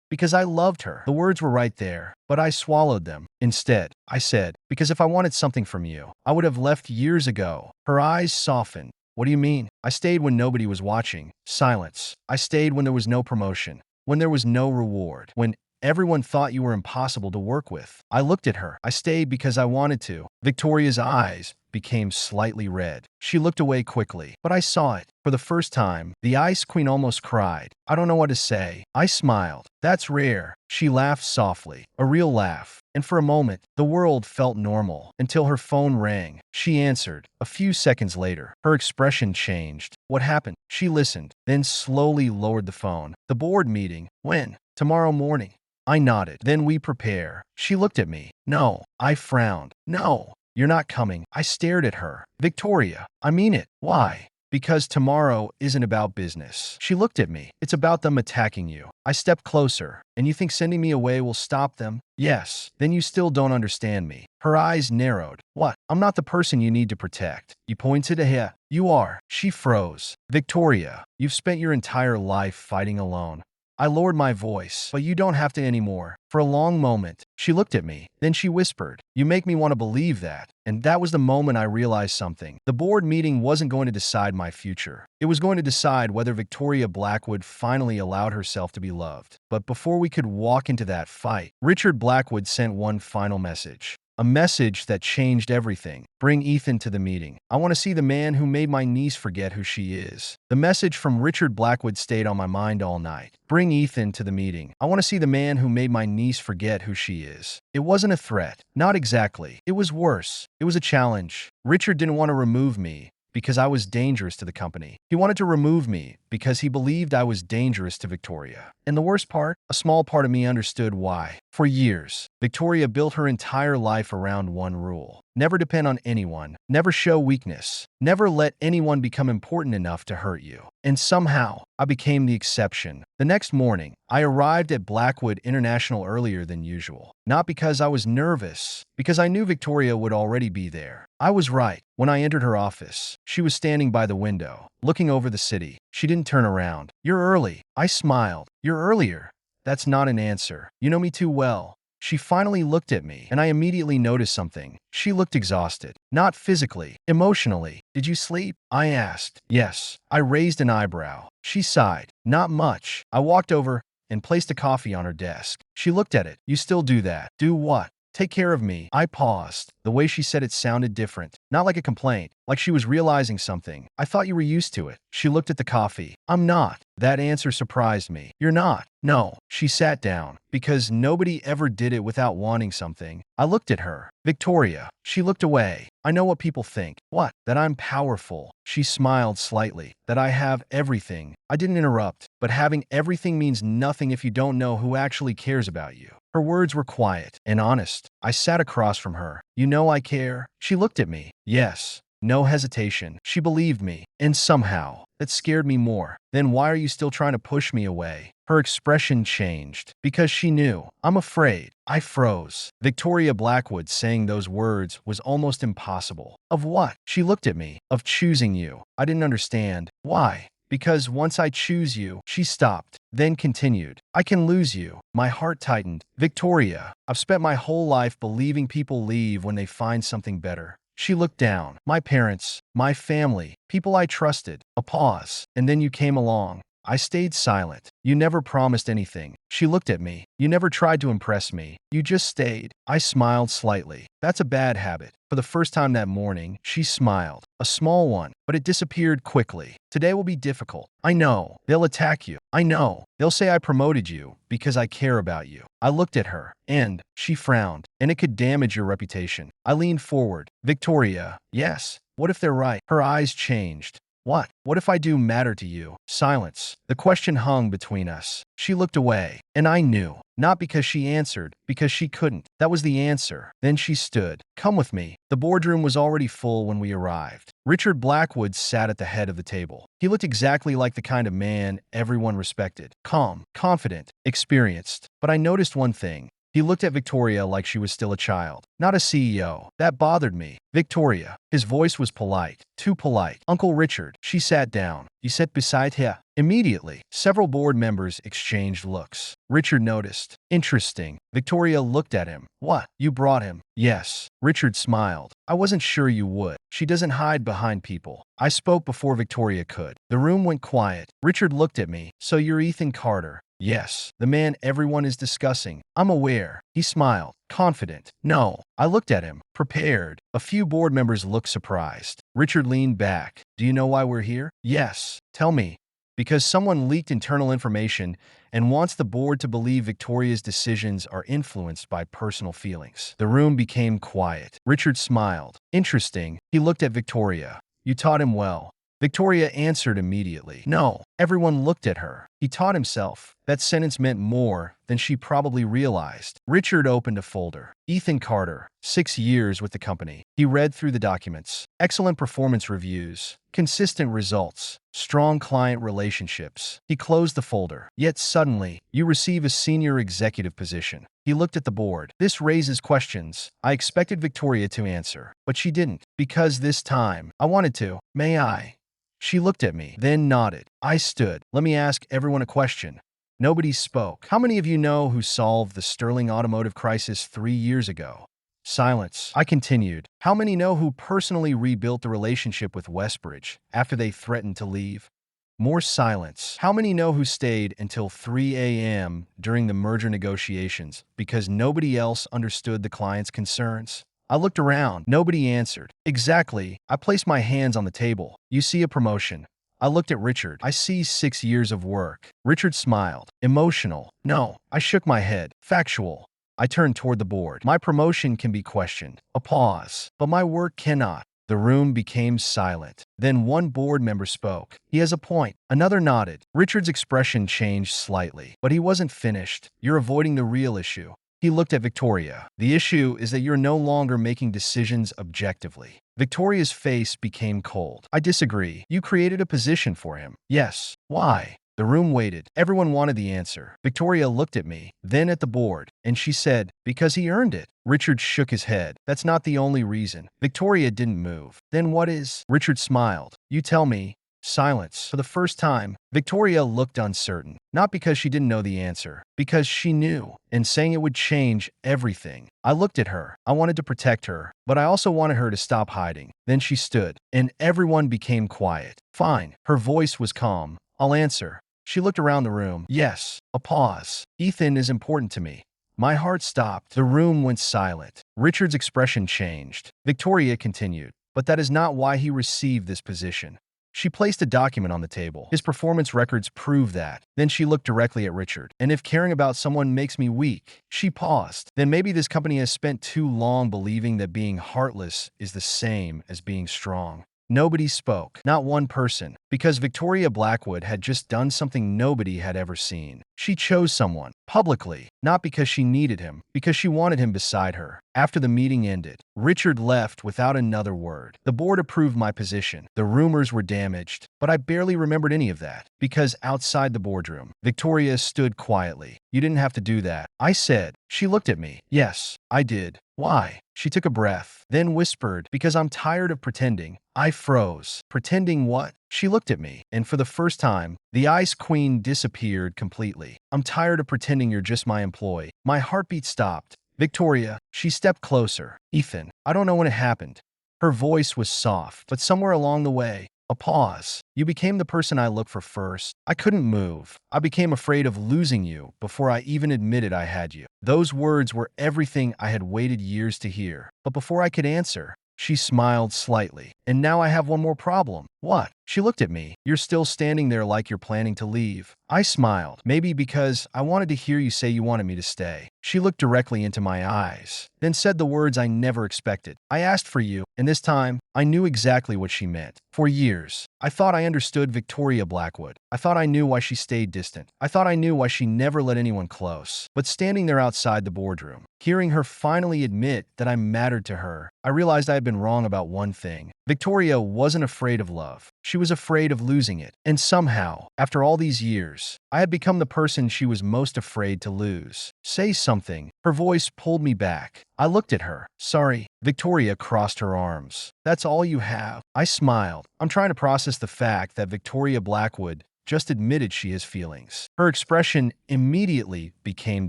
Because I loved her. The words were right there, but I swallowed them. Instead, I said, because if I wanted something from you, I would have left years ago. Her eyes softened. What do you mean? I stayed when nobody was watching. Silence. I stayed when there was no promotion. When there was no reward. When everyone thought you were impossible to work with. I looked at her. I stayed because I wanted to. Victoria's eyes became slightly red. She looked away quickly, but I saw it. For the first time, the Ice Queen almost cried. I don't know what to say. I smiled. That's rare. She laughed softly. A real laugh. And for a moment, the world felt normal. Until her phone rang. She answered. A few seconds later, her expression changed. What happened? She listened, then slowly lowered the phone. The board meeting. When? Tomorrow morning. I nodded. Then we prepare. She looked at me. No. I frowned. No. You're not coming. I stared at her. Victoria, I mean it. Why? Because tomorrow isn't about business. She looked at me. It's about them attacking you. I stepped closer. And you think sending me away will stop them? Yes. Then you still don't understand me. Her eyes narrowed. What? I'm not the person you need to protect. You pointed ahead. You are. She froze. Victoria, you've spent your entire life fighting alone. I lowered my voice, but you don't have to anymore. For a long moment, she looked at me. Then she whispered, you make me want to believe that. And that was the moment I realized something. The board meeting wasn't going to decide my future. It was going to decide whether Victoria Blackwood finally allowed herself to be loved. But before we could walk into that fight, Richard Blackwood sent one final message. A message that changed everything. Bring Ethan to the meeting. I want to see the man who made my niece forget who she is. The message from Richard Blackwood stayed on my mind all night. Bring Ethan to the meeting. I want to see the man who made my niece forget who she is. It wasn't a threat. Not exactly. It was worse. It was a challenge. Richard didn't want to remove me because I was dangerous to the company. He wanted to remove me because he believed I was dangerous to Victoria. And the worst part, a small part of me understood why. For years, Victoria built her entire life around one rule. Never depend on anyone. Never show weakness. Never let anyone become important enough to hurt you. And somehow, I became the exception. The next morning, I arrived at Blackwood International earlier than usual. Not because I was nervous, because I knew Victoria would already be there. I was right. When I entered her office, she was standing by the window, looking over the city. She didn't turn around. "You're early." I smiled. "You're earlier." That's not an answer. You know me too well. She finally looked at me, and I immediately noticed something. She looked exhausted. Not physically, emotionally. "Did you sleep?" I asked. "Yes." I raised an eyebrow. She sighed. "Not much." I walked over and placed a coffee on her desk. She looked at it. "You still do that?" "Do what?" "Take care of me." I paused. The way she said it sounded different. Not like a complaint, like she was realizing something. "I thought you were used to it." She looked at the coffee. "I'm not." That answer surprised me. "You're not?" "No." She sat down. "Because nobody ever did it without wanting something." I looked at her. "Victoria." She looked away. "I know what people think." "What?" "That I'm powerful." She smiled slightly. "That I have everything." I didn't interrupt. "But having everything means nothing if you don't know who actually cares about you." Her words were quiet and honest. I sat across from her. "You know I care?" She looked at me. "Yes." No hesitation. She believed me. And somehow, that scared me more. "Then why are you still trying to push me away?" Her expression changed. "Because she knew." "I'm afraid." I froze. Victoria Blackwood saying those words was almost impossible. "Of what?" She looked at me. "Of choosing you." I didn't understand. "Why?" "Because once I choose you." She stopped, then continued. "I can lose you." My heart tightened. "Victoria, I've spent my whole life believing people leave when they find something better." She looked down. "My parents, my family, people I trusted." A pause. "And then you came along." I stayed silent. "You never promised anything." She looked at me. "You never tried to impress me. You just stayed." I smiled slightly. "That's a bad habit." For the first time that morning, she smiled. A small one, but it disappeared quickly. "Today will be difficult." "I know. They'll attack you." "I know. They'll say I promoted you because I care about you." I looked at her, and she frowned. "And it could damage your reputation." I leaned forward. "Victoria." "Yes. What if they're right?" Her eyes changed. "What? What if I do matter to you?" Silence. The question hung between us. She looked away, and I knew. Not because she answered, because she couldn't. That was the answer. Then she stood. "Come with me." The boardroom was already full when we arrived. Richard Blackwood sat at the head of the table. He looked exactly like the kind of man everyone respected. Calm, confident, experienced. But I noticed one thing. He looked at Victoria like she was still a child, not a CEO. That bothered me. "Victoria." His voice was polite, too polite. "Uncle Richard." She sat down. "You sat beside her." Immediately, several board members exchanged looks. Richard noticed. "Interesting." Victoria looked at him. "What? You brought him?" "Yes." Richard smiled. "I wasn't sure you would." She doesn't hide behind people. I spoke before Victoria could. The room went quiet. Richard looked at me. "So you're Ethan Carter?" "Yes." "The man everyone is discussing." "I'm aware." He smiled. Confident. "No." I looked at him. Prepared. A few board members looked surprised. Richard leaned back. "Do you know why we're here?" "Yes." "Tell me." "Because someone leaked internal information and wants the board to believe Victoria's decisions are influenced by personal feelings." The room became quiet. Richard smiled. "Interesting." He looked at Victoria. "You taught him well." Victoria answered immediately. "No." Everyone looked at her. "He taught himself." That sentence meant more than she probably realized. Richard opened a folder. "Ethan Carter, 6 years with the company." He read through the documents. "Excellent performance reviews. Consistent results. Strong client relationships." He closed the folder. "Yet suddenly, you receive a senior executive position." He looked at the board. "This raises questions." I expected Victoria to answer, but she didn't. "Because this time, I wanted to." "May I?" She looked at me, then nodded. I stood. "Let me ask everyone a question." Nobody spoke. "How many of you know who solved the Sterling automotive crisis 3 years ago?" Silence. I continued. "How many know who personally rebuilt the relationship with Westbridge after they threatened to leave?" More silence. "How many know who stayed until 3 a.m. during the merger negotiations because nobody else understood the client's concerns?" I looked around. Nobody answered. Exactly. I placed my hands on the table. You see a promotion. I looked at Richard. I see 6 years of work. Richard smiled. Emotional. No. I shook my head. Factual. I turned toward the board. My promotion can be questioned. A pause. But my work cannot. The room became silent. Then one board member spoke. He has a point. Another nodded. Richard's expression changed slightly. But he wasn't finished. You're avoiding the real issue. He looked at Victoria. The issue is that you're no longer making decisions objectively. Victoria's face became cold. I disagree. You created a position for him. Yes. Why? The room waited. Everyone wanted the answer. Victoria looked at me, then at the board, and she said, because he earned it. Richard shook his head. That's not the only reason. Victoria didn't move. Then what is? Richard smiled. You tell me. Silence. For the first time, Victoria looked uncertain. Not because she didn't know the answer, because she knew, and saying it would change everything. I looked at her. I wanted to protect her, but I also wanted her to stop hiding. Then she stood, and everyone became quiet. Fine. Her voice was calm. I'll answer. She looked around the room. Yes. A pause. Ethan is important to me. My heart stopped. The room went silent. Richard's expression changed. Victoria continued. But that is not why he received this position. She placed a document on the table. His performance records prove that. Then she looked directly at Richard. And if caring about someone makes me weak, she paused. Then maybe this company has spent too long believing that being heartless is the same as being strong. Nobody spoke, not one person, because Victoria Blackwood had just done something nobody had ever seen. She chose someone, publicly, not because she needed him, because she wanted him beside her. After the meeting ended, Richard left without another word. The board approved my position. The rumors were damaged, but I barely remembered any of that, because outside the boardroom, Victoria stood quietly. You didn't have to do that, I said. She looked at me. Yes, I did. Why? She took a breath, then whispered, because I'm tired of pretending. I froze. Pretending what? She looked at me, and for the first time, the Ice Queen disappeared completely. I'm tired of pretending you're just my employee. My heartbeat stopped. Victoria, she stepped closer. Ethan, I don't know when it happened. Her voice was soft, but somewhere along the way, a pause. You became the person I looked for first. I couldn't move. I became afraid of losing you before I even admitted I had you. Those words were everything I had waited years to hear. But before I could answer, she smiled slightly. And now I have one more problem. What? She looked at me. You're still standing there like you're planning to leave. I smiled, maybe because I wanted to hear you say you wanted me to stay. She looked directly into my eyes, then said the words I never expected. I asked for you, and this time, I knew exactly what she meant. For years, I thought I understood Victoria Blackwood. I thought I knew why she stayed distant. I thought I knew why she never let anyone close. But standing there outside the boardroom, hearing her finally admit that I mattered to her, I realized I had been wrong about one thing. Victoria wasn't afraid of love. She was afraid of losing it. And somehow, after all these years, I had become the person she was most afraid to lose. Say something. Her voice pulled me back. I looked at her. Sorry. Victoria crossed her arms. That's all you have? I smiled. I'm trying to process the fact that Victoria Blackwood just admitted she has feelings. Her expression immediately became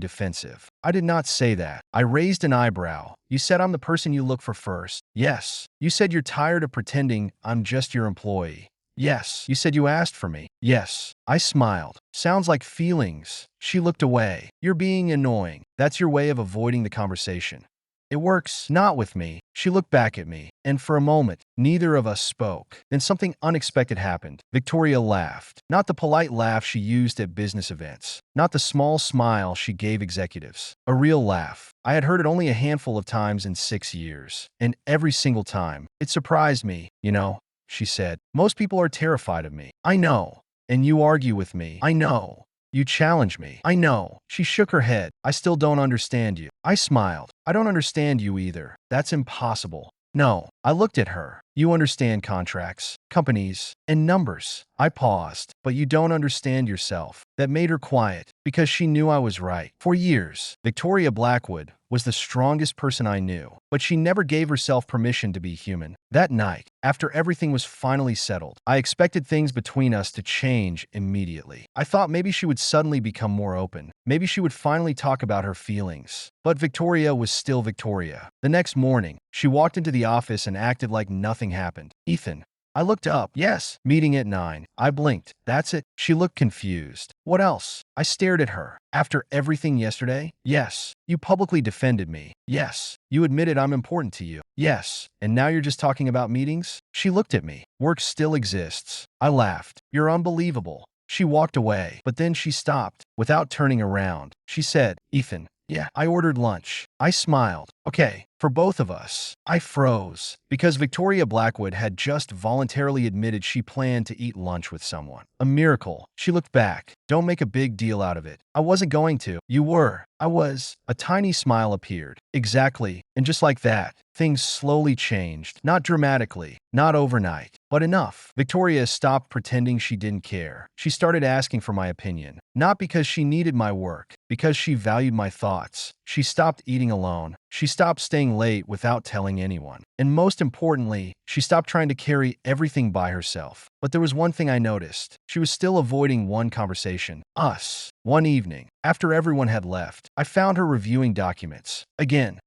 defensive. I did not say that. I raised an eyebrow. You said I'm the person you look for first. Yes. You said you're tired of pretending I'm just your employee. Yes. You said you asked for me. Yes. I smiled. Sounds like feelings. She looked away. You're being annoying. That's your way of avoiding the conversation. It works not with me. She looked back at me, and for a moment, neither of us spoke. Then something unexpected happened. Victoria laughed. Not the polite laugh she used at business events. Not the small smile she gave executives. A real laugh. I had heard it only a handful of times in 6 years. And every single time, it surprised me. You know, she said, most people are terrified of me. I know. And you argue with me. I know. You challenge me. I know. She shook her head. I still don't understand you. I smiled. I don't understand you either. That's impossible. No. I looked at her. You understand contracts, companies, and numbers. I paused. But you don't understand yourself. That made her quiet, because she knew I was right. For years, Victoria Blackwood was the strongest person I knew, but she never gave herself permission to be human. That night, after everything was finally settled, I expected things between us to change immediately. I thought maybe she would suddenly become more open. Maybe she would finally talk about her feelings. But Victoria was still Victoria. The next morning, she walked into the office and acted like nothing happened. Ethan. I looked up. Yes. Meeting at 9. I blinked. That's it. She looked confused. What else? I stared at her. After everything yesterday? Yes. You publicly defended me. Yes. You admitted I'm important to you. Yes. And now you're just talking about meetings? She looked at me. Work still exists. I laughed. You're unbelievable. She walked away, but then she stopped. Without turning around, she said, Ethan, yeah, I ordered lunch. I smiled. Okay, for both of us. I froze because Victoria Blackwood had just voluntarily admitted she planned to eat lunch with someone. A miracle. She looked back. Don't make a big deal out of it. I wasn't going to. You were. I was. A tiny smile appeared. Exactly. And just like that, things slowly changed. Not dramatically, not overnight, but enough. Victoria stopped pretending she didn't care. She started asking for my opinion. Not because she needed my work, because she valued my thoughts. She stopped eating alone. She stopped staying late without telling anyone. And most importantly, she stopped trying to carry everything by herself. But there was one thing I noticed. She was still avoiding one conversation. Us. One evening, after everyone had left, I found her reviewing documents. Again,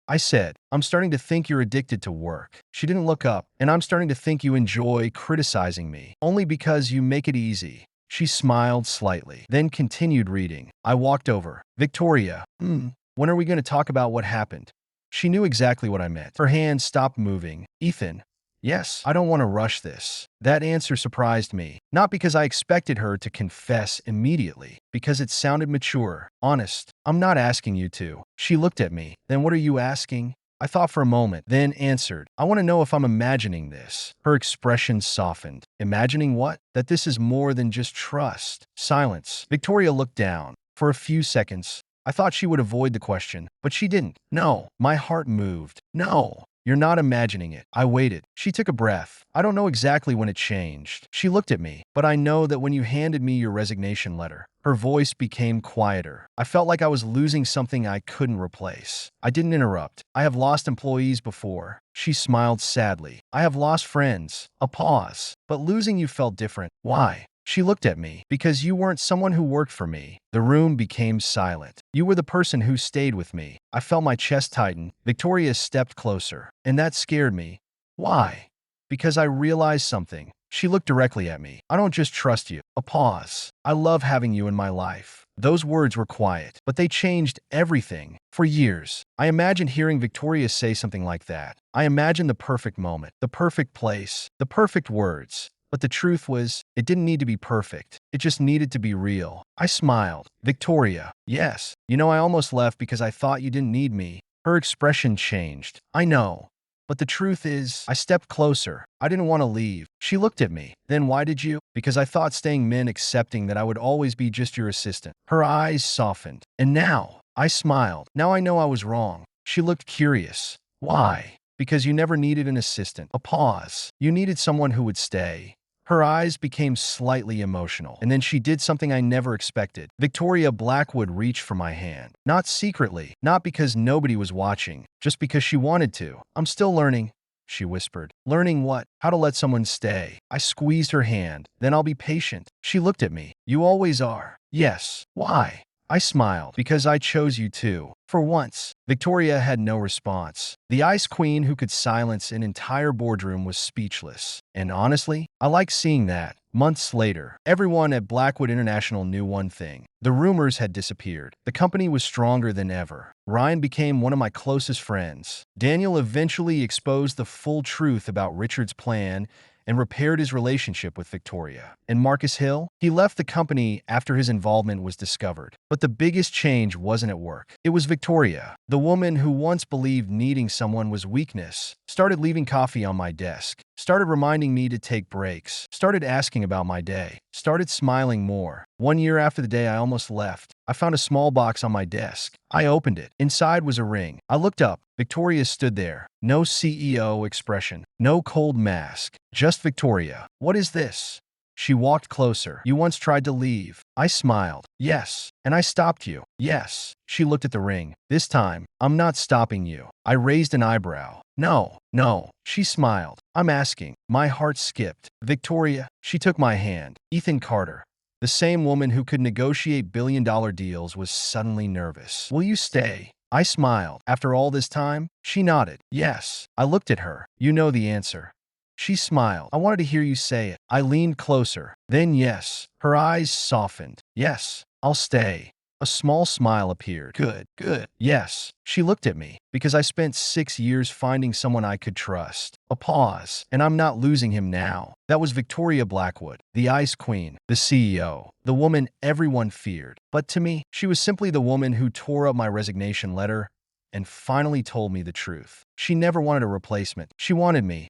I said, I'm starting to think you're addicted to work. She didn't look up, and I'm starting to think you enjoy criticizing me, only because you make it easy. She smiled slightly, then continued reading. I walked over. Victoria, when are we going to talk about what happened? She knew exactly what I meant. Her hand stopped moving. Ethan, yes, I don't want to rush this. That answer surprised me, not because I expected her to confess immediately, because it sounded mature, honest. I'm not asking you to. She looked at me. Then what are you asking? I thought for a moment, then answered, I want to know if I'm imagining this. Her expression softened. Imagining what? That this is more than just trust. Silence. Victoria looked down. For a few seconds, I thought she would avoid the question, but she didn't. No. My heart moved. No. You're not imagining it. I waited. She took a breath. I don't know exactly when it changed. She looked at me, but I know that when you handed me your resignation letter, her voice became quieter. I felt like I was losing something I couldn't replace. I didn't interrupt. I have lost employees before. She smiled sadly. I have lost friends. A pause. But losing you felt different. Why? She looked at me. Because you weren't someone who worked for me. The room became silent. You were the person who stayed with me. I felt my chest tighten. Victoria stepped closer. And that scared me. Why? Because I realized something. She looked directly at me. I don't just trust you. A pause. I love having you in my life. Those words were quiet, but they changed everything. For years, I imagined hearing Victoria say something like that. I imagined the perfect moment, the perfect place, the perfect words. But the truth was, it didn't need to be perfect. It just needed to be real. I smiled. Victoria, yes. I almost left because I thought you didn't need me. Her expression changed. I know. But the truth is, I stepped closer. I didn't want to leave. She looked at me. Then why did you? Because I thought staying meant accepting that I would always be just your assistant. Her eyes softened. And now, I smiled. Now I know I was wrong. She looked curious. Why? Because you never needed an assistant. A pause. You needed someone who would stay. Her eyes became slightly emotional, and then she did something I never expected. Victoria Blackwood reached for my hand. Not secretly, not because nobody was watching, just because she wanted to. I'm still learning, she whispered. Learning what? How to let someone stay. I squeezed her hand. Then I'll be patient. She looked at me. You always are. Yes. Why? I smiled. Because I chose you too. For once, Victoria had no response. The ice queen who could silence an entire boardroom was speechless. And honestly, I like seeing that. Months later, everyone at Blackwood International knew one thing. The rumors had disappeared. The company was stronger than ever. Ryan became one of my closest friends. Daniel eventually exposed the full truth about Richard's plan and repaired his relationship with Victoria. And Marcus Hill? He left the company after his involvement was discovered. But the biggest change wasn't at work. It was Victoria. The woman who once believed needing someone was weakness started leaving coffee on my desk, started reminding me to take breaks, started asking about my day, started smiling more. 1 year after the day I almost left, I found a small box on my desk. I opened it. Inside was a ring. I looked up. Victoria stood there. No CEO expression. No cold mask. Just Victoria. What is this? She walked closer. You once tried to leave. I smiled. Yes. And I stopped you. Yes. She looked at the ring. This time, I'm not stopping you. I raised an eyebrow. No. No. She smiled. I'm asking. My heart skipped. Victoria. She took my hand. Ethan Carter. The same woman who could negotiate billion-dollar deals was suddenly nervous. Will you stay? I smiled. After all this time? She nodded. Yes. I looked at her. You know the answer. She smiled. I wanted to hear you say it. I leaned closer. Then yes. Her eyes softened. Yes, I'll stay. A small smile appeared. Good, good. Yes. She looked at me, because I spent 6 years finding someone I could trust. A pause, and I'm not losing him now. That was Victoria Blackwood, the Ice Queen, the CEO, the woman everyone feared. But to me, she was simply the woman who tore up my resignation letter and finally told me the truth. She never wanted a replacement. She wanted me.